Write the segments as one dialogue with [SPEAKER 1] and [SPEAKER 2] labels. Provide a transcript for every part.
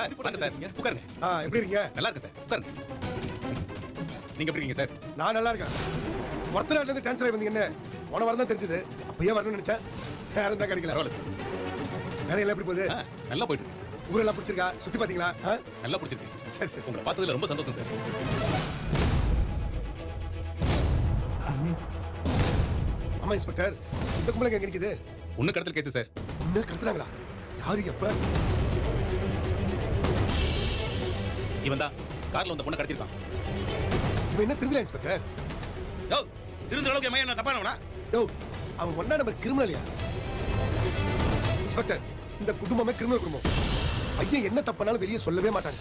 [SPEAKER 1] Sir வாங்க sir உட்காருங்க.
[SPEAKER 2] எப்படி இருக்கீங்க?
[SPEAKER 1] நல்லா இருக்கு சார் உட்காருங்க. நீங்க எப்படி இருக்கீங்க சார்?
[SPEAKER 2] நான் நல்லா இருக்கேன். ஒருத்தர் நாட்டுல இருந்து ட்ரான்ஸ்ஃபர் ஆகி வந்தீங்கன்னு போன வாரம் தான் தெரிஞ்சது. அப்பயே வரணும்னு நினைச்சேன், நேரம் தான் கிடைக்கல.
[SPEAKER 1] பரவாயில்ல சார்.
[SPEAKER 2] வேலையெல்லாம் எப்படி போகுது?
[SPEAKER 1] நல்லா போயிட்டு இருக்கு.
[SPEAKER 2] ஊரெல்லாம் பிடிச்சிருக்கா? சுத்தி பாத்தீங்களா?
[SPEAKER 1] நல்லா பிடிச்சிருக்கு.
[SPEAKER 2] சரி சரி.
[SPEAKER 1] உங்களை பார்த்ததுல ரொம்ப சந்தோஷம் சார்.
[SPEAKER 2] ஆமா இன்ஸ்பெக்டர், இந்த கும்பலுக்கு எங்க நிக்குது?
[SPEAKER 1] ஒண்ணு கடத்தல் கேஸ் சார்.
[SPEAKER 2] இன்னும் கடத்துறாங்களா? யாரு எப்ப?
[SPEAKER 1] இவன் தான் கார்ல வந்த பொண்ணை கடத்திருக்கான்.
[SPEAKER 2] இவன் என்ன திருந்தல இன்ஸ்பெக்டர்?
[SPEAKER 1] யோ திருந்த அளவுக்கு என் என்ன தப்பானவனா?
[SPEAKER 2] யோ அவன் ஒன்னா நம்பர் கிரிமினலியா? இன்ஸ்பெக்டர், இந்த குடும்பமே கிரிமினல் குடும்பம். ஐயா என்ன தப்பானாலும் வெளியே சொல்லவே மாட்டாங்க.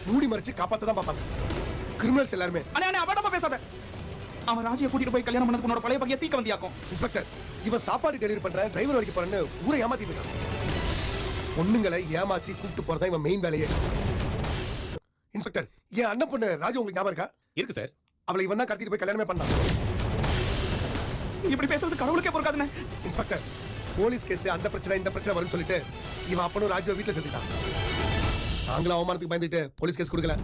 [SPEAKER 2] மூடி மறைச்சு காப்பாத்த தான் பார்ப்பாங்க. கிரிமினல்ஸ் எல்லாருமே.
[SPEAKER 3] அண்ணே அண்ணே அவடமா பேசாத. அவன் ராஜியை கூட்டிட்டு போய் கல்யாணம் பண்ணதுக்கு உன்னோட பழைய பகையை தீக்க வந்தியாக்கும்.
[SPEAKER 2] இன்ஸ்பெக்டர், இவன் சாப்பாடு டெலிவரி பண்றேன், டிரைவர் வரைக்கும் போறேன்னு ஊரை ஏமாத்திட்டு இருக்கான். பொண்ணுங்களை ஏமாத்தி கூப்பிட்டு போறதா இவன் மெயின் வேலையே. இன்ஸ்பெக்டர், என் அண்ணன் பொண்ணு ராஜு உங்களுக்கு ஞாபகம் இருக்கா?
[SPEAKER 1] இருக்கு சார்.
[SPEAKER 2] அவளை இவன் தான் கடத்திட்டு போய் கல்யாணமே பண்ணான்.
[SPEAKER 3] இப்படி பேசுறது கடவுளுக்கே பொறுக்காதுண்ணே.
[SPEAKER 2] இன்ஸ்பெக்டர், போலீஸ் கேஸ் அந்த பிரச்சனை இந்த பிரச்சனை வரும்னு சொல்லிட்டு இவன் அப்பனும் ராஜுவை வீட்டுல சேர்த்துட்டான். நாங்களும் அவமானத்துக்கு பயந்துட்டு போலீஸ் கேஸ் கொடுக்கல.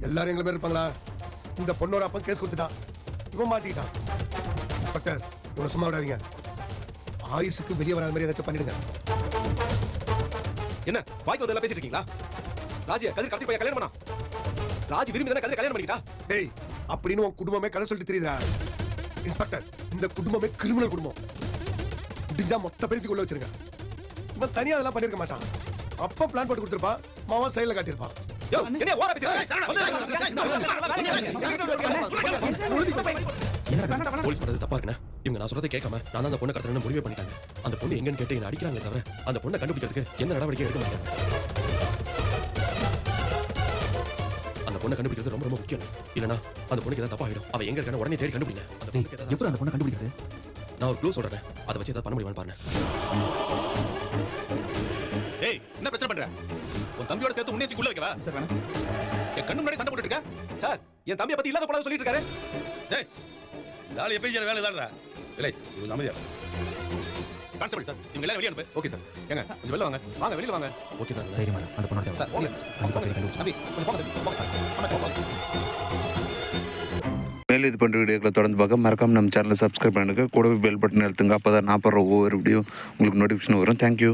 [SPEAKER 2] எல்லாரும் எங்களை பேர் இருப்பாங்களா? இந்த பொண்ணோட அப்பன் கேஸ் கொடுத்துட்டான். இவன் மாட்டிக்கிட்டான். இன்ஸ்பெக்டர், இவனை சும்மா விடாதீங்க. ஆயுசுக்கு வெளியே வராத மாதிரி ஏதாச்சும் பண்ணிடுங்க.
[SPEAKER 4] என்ன வாய்க்கு வந்து பேசிட்டு இருக்கீங்களா? ராஜியை கதிர் கடத்தி போய் கல்யாணம் பண்ணா. ராஜி விரும்பி தானே கதிரை கல்யாணம் பண்ணிக்கிட்டா.
[SPEAKER 2] டேய், அப்படின்னு உன் குடும்பமே கதை சொல்லிட்டு தெரியுதா? இன்ஸ்பெக்டர், இந்த குடும்பமே கிரிமினல் குடும்பம். முடிஞ்சா மொத்த பேருக்கு உள்ள வச்சிருங்க. இவன் தனியா அதெல்லாம் பண்ணிருக்க மாட்டான். அப்ப பிளான் போட்டு கொடுத்திருப்பான், மாமா சைடுல காட்டியிருப்பான்.
[SPEAKER 4] யோ என்ன ஓர பேசிட்டு? போலீஸ் பண்றது தப்பா இருக்குண்ணே. இவங்க நான் சொல்றதை கேட்காம நான் தான் அந்த பொண்ணை கடத்தணும்னு முடிவே பண்ணிட்டாங்க. அந்த பொண்ணு எங்கன்னு கேட்டு என்ன அடிக்கிறாங்களே தவிர அந்த பொண்ணை கண்டுபிடிக்கிறதுக்கு என்ன நடவடிக்கை எடுக்க மாட்டாங்க. அந்த பொண்ணை கண்டுபிடிக்கிறது ரொம்ப ரொம்ப முக்கியம். இல்லனா அந்த பொண்ணுக்கு ஏதாவது தப்பா ஆயிடும். அவ எங்க இருக்கான்னு உடனே தேடி கண்டுபிடிங்க. அந்த பொண்ணுக்கு
[SPEAKER 3] எப்படி அந்த பொண்ணை கண்டுபிடிக்கிறது?
[SPEAKER 4] நான் ஒரு க்ளூ சொல்றேன், அதை வச்சு ஏதாவது பண்ண முடியுமான்னு பாருங்க.
[SPEAKER 1] ஏய் என்ன பிரச்சனை பண்ற? உன் தம்பியோட சேர்த்து உன்னை தூக்கி உள்ள வைக்கவா?
[SPEAKER 3] சார் வேணாம் சார்.
[SPEAKER 1] என் கண்ணு முன்னாடி சண்டை போட்டுட்டு இருக்க?
[SPEAKER 4] சார் என் தம்பியை பத்தி இல்லாத போல சொல்லிட்டு இருக்காரு.
[SPEAKER 1] டேய் இந்த ஆளு எப்பயும் செய்யற வேலை தான்டா. இல்லை இது அமைதியா கான்ஸ்டபிள் சார், இவங்க எல்லாரும் வெளியே அனுப்பு.
[SPEAKER 4] Okay sir.
[SPEAKER 1] ஏங்க கொஞ்சம் வெளில வாங்க. வாங்க வெளியில வாங்க.
[SPEAKER 4] ஓகே தான்.
[SPEAKER 3] தைரியமா அந்த பொண்ணோட
[SPEAKER 1] சார் போங்க. தம்பி கொஞ்சம் போங்க தம்பி. போங்க.
[SPEAKER 5] மேலும் இது போன்ற வீடியோக்களை தொடர்ந்து பார்க்க மறக்காம நம்ம சேனலை சப்ஸ்கிரைப் பண்ணுங்க. கூடவே பெல் பட்டன் அழுத்துங்க. அப்போ தான் நான் போடுற ஒவ்வொரு வீடியோ உங்களுக்கு நோட்டிஃபிகேஷன் வரும். தேங்க்யூ.